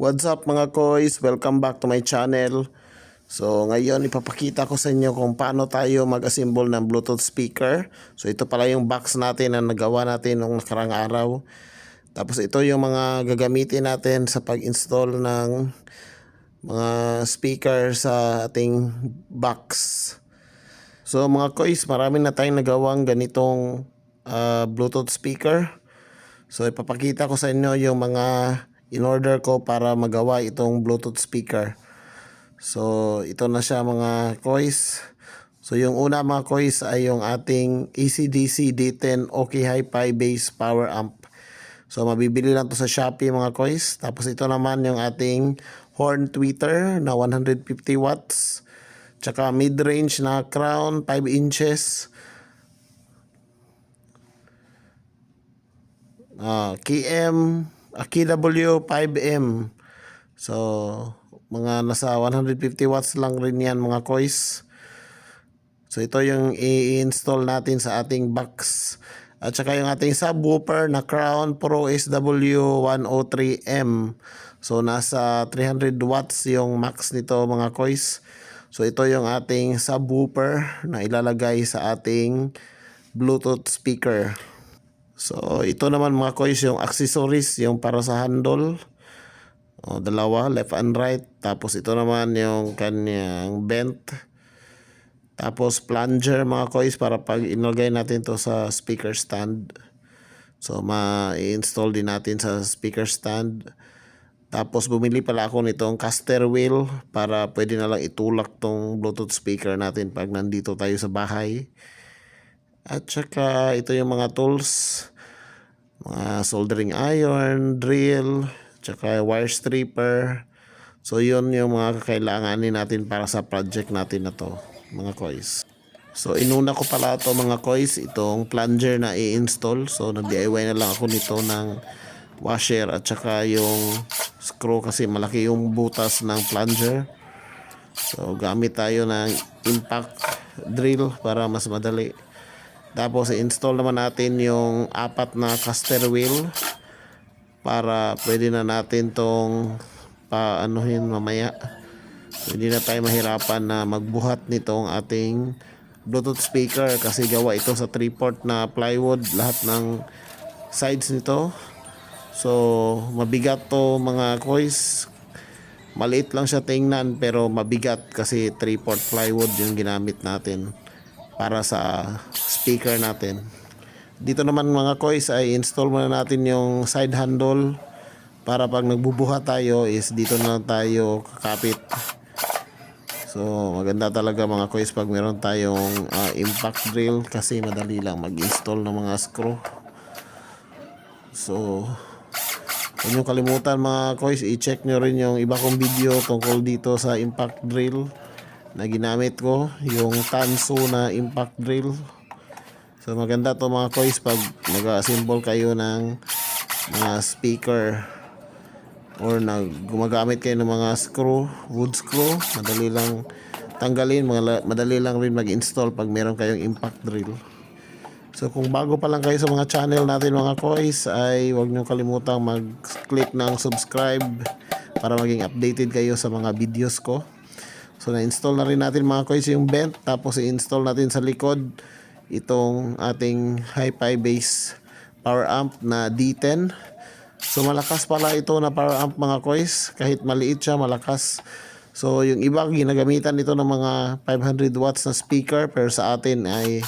What's up mga koys? Welcome back to my channel. So ngayon ipapakita ko sa inyo kung paano tayo mag-assemble ng Bluetooth speaker. So ito pala yung box natin na nagawa natin nung nakarang araw. Tapos ito yung mga gagamitin natin sa pag-install ng mga speaker sa ating box. So mga koys, marami na tayong nagawang ganitong Bluetooth speaker. So ipapakita ko sa inyo yung mga in-order ko para magawa itong Bluetooth speaker. So ito na siya mga koys. So yung una mga koys ay yung ating AC/DC D10 OK Hi-Fi Base Power Amp. So mabibili lang to sa Shopee mga koys. Tapos ito naman yung ating horn tweeter na 150 watts. Tsaka mid-range na crown 5 inches. KW5M. So mga nasa 150 watts lang rin yan mga koys. So ito yung i-install natin sa ating box. At saka yung ating subwoofer na Crown Pro SW103M. So nasa 300 watts yung max nito mga koys. So ito yung ating subwoofer na ilalagay sa ating Bluetooth speaker. So ito naman mga koys yung accessories, yung para sa handle. Dalawa, left and right. Tapos ito naman yung kanyang vent. Tapos plunger mga koys para pag inlagay natin to sa speaker stand. So ma-install din natin sa speaker stand. Tapos bumili pala ako nitong caster wheel para pwede na lang itulak tong Bluetooth speaker natin pag nandito tayo sa bahay. At saka ito yung mga tools, mga soldering iron, drill, tsaka wire stripper. So yun yung mga kakailanganin natin para sa project natin na to mga koys. So inuna ko pala to mga koys, itong plunger na i-install. So nag-DIY na lang ako nito ng washer at saka yung screw kasi malaki yung butas ng plunger. So gamit tayo ng impact drill para mas madali. Tapos i-install naman natin yung 4 na caster wheel para pwede na natin tong paanuhin mamaya. So, hindi na tayo mahirapan na magbuhat nitong ating Bluetooth speaker kasi gawa ito sa 3/4 na plywood lahat ng sides nito. So mabigat to mga koys. Maliit lang siya tingnan pero mabigat kasi 3/4 plywood yung ginamit natin para sa speaker natin. Dito naman mga koys ay install muna natin yung side handle para pag nagbubuhat tayo is dito na tayo kakapit. So maganda talaga mga koys pag meron tayong impact drill kasi madali lang mag-install ng mga screw. So huwag nyo kalimutan mga koys, i-check nyo rin yung iba kong video tungkol dito sa impact drill na ginamit ko, yung Tanso na impact drill. So maganda to mga koys pag nag-assemble kayo ng mga speaker or gumagamit kayo ng mga screw, wood screw. Madali lang tanggalin, madali lang rin mag-install pag meron kayong impact drill. So kung bago pa lang kayo sa mga channel natin mga koys ay huwag nyo kalimutang mag-click ng subscribe para maging updated kayo sa mga videos ko. So na-install na rin natin mga koys yung vent. Tapos i-install natin sa likod itong ating Hi-Fi Base Power Amp na D10. So malakas pala ito na power amp mga koys. Kahit maliit siya, malakas. So yung iba ginagamitan nito ng mga 500 watts na speaker, pero sa atin ay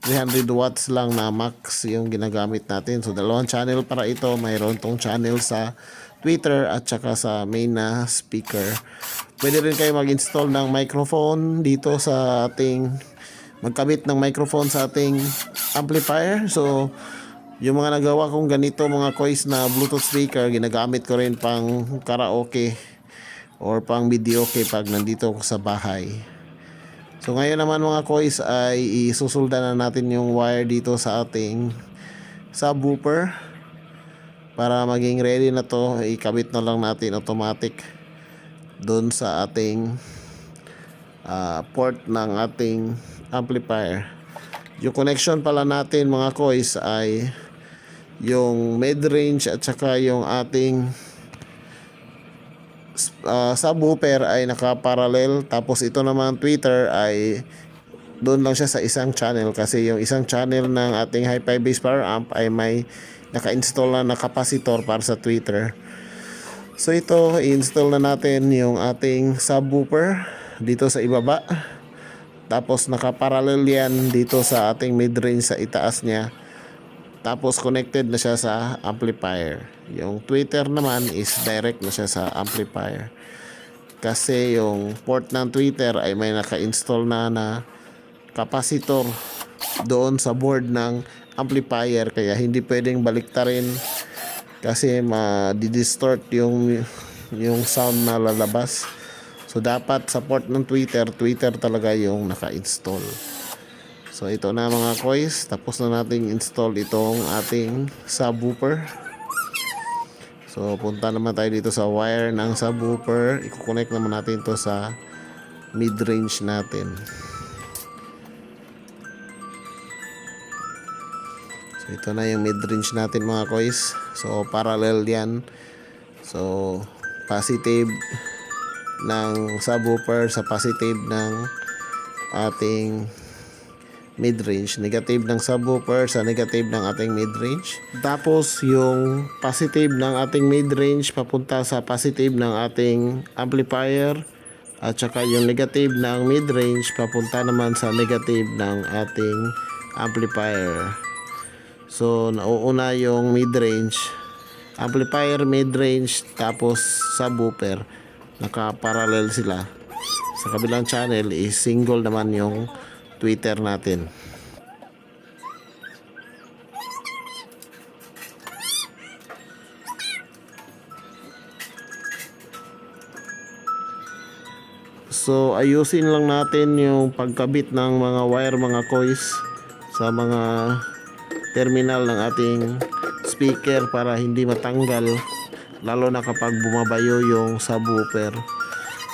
300 watts lang na max yung ginagamit natin. So dalawang channel para ito. Mayroon tong channel sa Twitter at saka sa main na speaker. Pwede rin kayo mag-install ng microphone dito sa ating, magkabit ng microphone sa ating amplifier. So yung mga nagawa kong ganito mga koys na Bluetooth speaker, ginagamit ko rin pang karaoke or pang videoke pag nandito ako sa bahay. So ngayon naman mga koys ay isusulda na natin yung wire dito sa ating subwoofer para maging ready na to. Ikabit na lang natin automatic doon sa ating port ng ating amplifier. Yung connection pala natin mga koys ay yung mid-range at saka yung ating subwoofer ay naka-parallel, tapos ito naman tweeter ay doon lang siya sa isang channel kasi yung isang channel ng ating hi-fi bass power amp ay may naka-install na capacitor para sa tweeter. So ito, i-install na natin yung ating subwoofer dito sa ibaba. Tapos naka-parallel yan dito sa ating mid-range sa itaas niya. Tapos connected na siya sa amplifier. Yung tweeter naman is direct na siya sa amplifier. Kasi yung port ng tweeter ay may naka-install na capacitor doon sa board ng amplifier, kaya hindi pwedeng baliktarin kasi ma-distort yung sound na lalabas. So dapat sa port ng tweeter talaga yung naka-install. So ito na mga kois, tapos na nating install itong ating subwoofer. So punta naman tayo dito sa wire ng subwoofer, i-connect naman natin to sa mid-range natin. So ito na yung mid-range natin mga kois. So parallel yan. So positive ng subwoofer sa positive ng ating mid-range, negative ng subwoofer sa negative ng ating mid-range. Tapos yung positive ng ating mid-range papunta sa positive ng ating amplifier, at saka yung negative ng mid-range papunta naman sa negative ng ating amplifier. So nauuna yung mid-range, amplifier, mid-range, tapos subwoofer, naka-parallel sila. Sa kabilang channel is single naman yung tweeter natin. So ayusin lang natin yung pagkabit ng mga wire mga kois sa mga terminal ng ating speaker para hindi matanggal, lalo na kapag bumabayo yung subwoofer.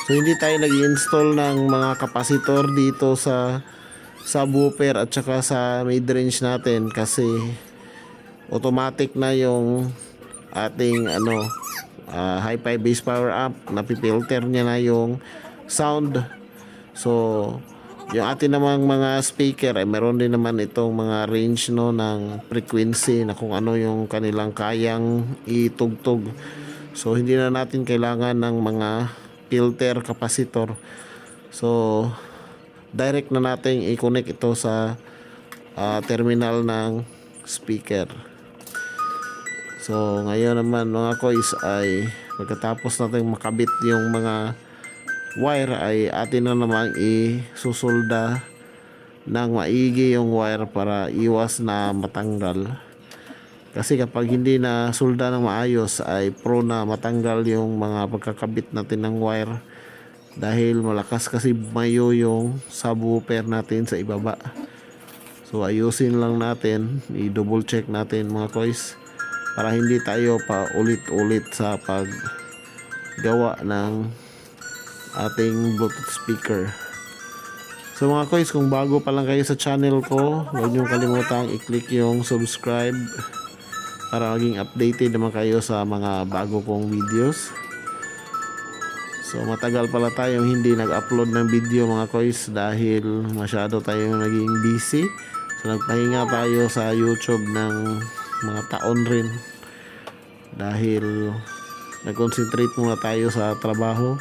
So hindi tayo nag-install ng mga kapasitor dito sa subwoofer at saka sa mid-range natin kasi automatic na yung ating hi-fi bass power amp, napipilter niya na yung sound. So yung atin namang mga speaker ay meron din naman itong mga range ng frequency na kung ano yung kanilang kayang itugtog. So hindi na natin kailangan ng mga filter capacitor. So direct na natin i-connect ito sa terminal ng speaker. So ngayon naman mga kois ay pagkatapos natin makabit yung mga wire ay atin na namang isusulda ng maigi yung wire para iwas na matanggal. Kasi kapag hindi na sulda ng maayos ay prone na matanggal yung mga pagkakabit natin ng wire dahil malakas kasi bumayo yung subwoofer natin sa ibaba. So ayusin lang natin, i-double check natin mga kois para hindi tayo pa ulit-ulit sa paggawa ng ating Bluetooth speaker. So mga kois, kung bago pa lang kayo sa channel ko, huwag niyong kalimutang i-click yung subscribe para maging updated naman kayo sa mga bago kong videos. So matagal pala tayong hindi nag-upload ng video mga kois dahil masyado tayong naging busy. So nagpahinga tayo sa YouTube ng mga taon rin dahil nag-concentrate muna tayo sa trabaho.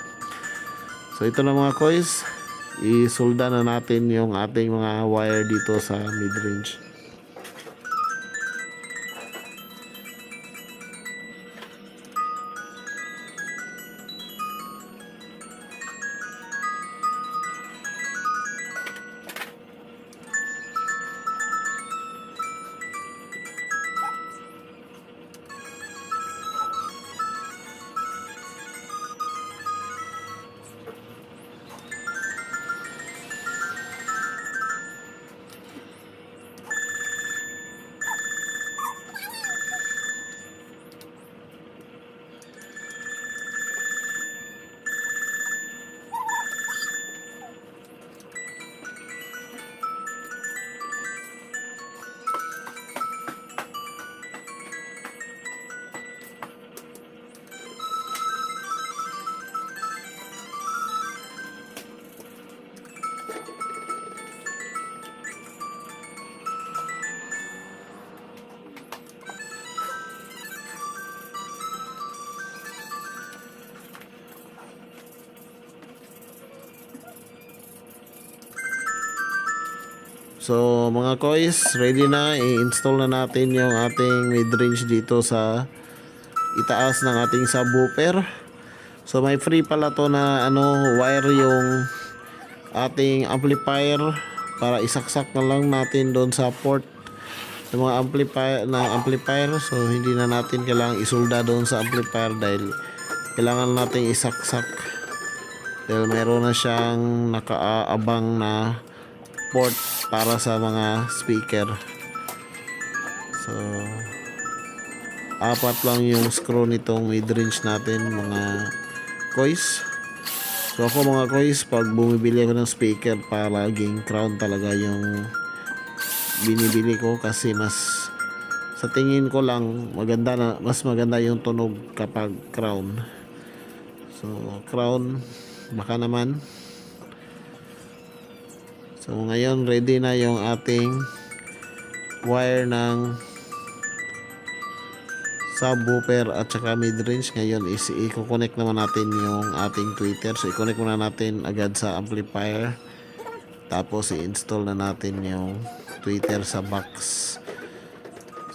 So ito na mga kois, isolda na natin yung ating mga wire dito sa mid-range. So mga kois, ready na. I-install na natin yung ating mid-range dito sa itaas ng ating subwoofer. So may free pala to na wire yung ating amplifier para isaksak na lang natin doon sa port ng mga amplifier. So hindi na natin kailangang isolda doon sa amplifier dahil kailangan natin isaksak dahil mayroon na siyang nakaabang na port para sa mga speaker. So 4 lang yung screw nitong mid-range natin mga kois. So ako mga kois, pag bumibili ako ng speaker, palaging crown talaga yung binibili ko kasi mas sa tingin ko lang mas maganda yung tunog kapag crown. So crown baka naman. So ngayon ready na yung ating wire ng subwoofer at saka mid-range. Ngayon i-connect naman natin yung ating tweeter. So i-connect muna natin agad sa amplifier. Tapos i-install na natin yung tweeter sa box.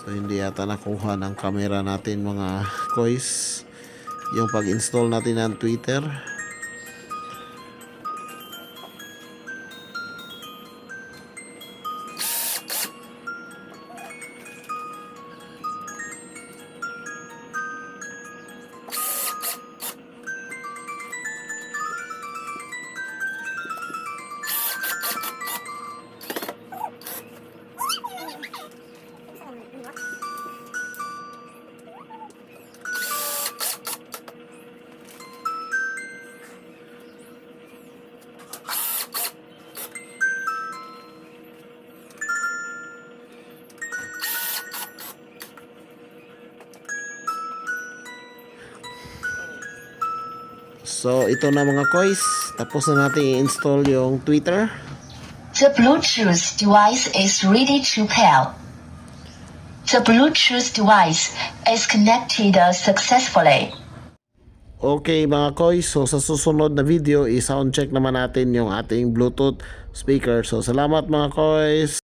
So hindi yata nakuha ng camera natin mga kois yung pag-install natin ng tweeter. So ito na mga kois, tapos na natin i-install yung tweeter. The Bluetooth device is ready to pair. The Bluetooth device is connected successfully. Okay mga kois, so sa susunod na video i-sound check naman natin yung ating Bluetooth speaker. So salamat mga kois.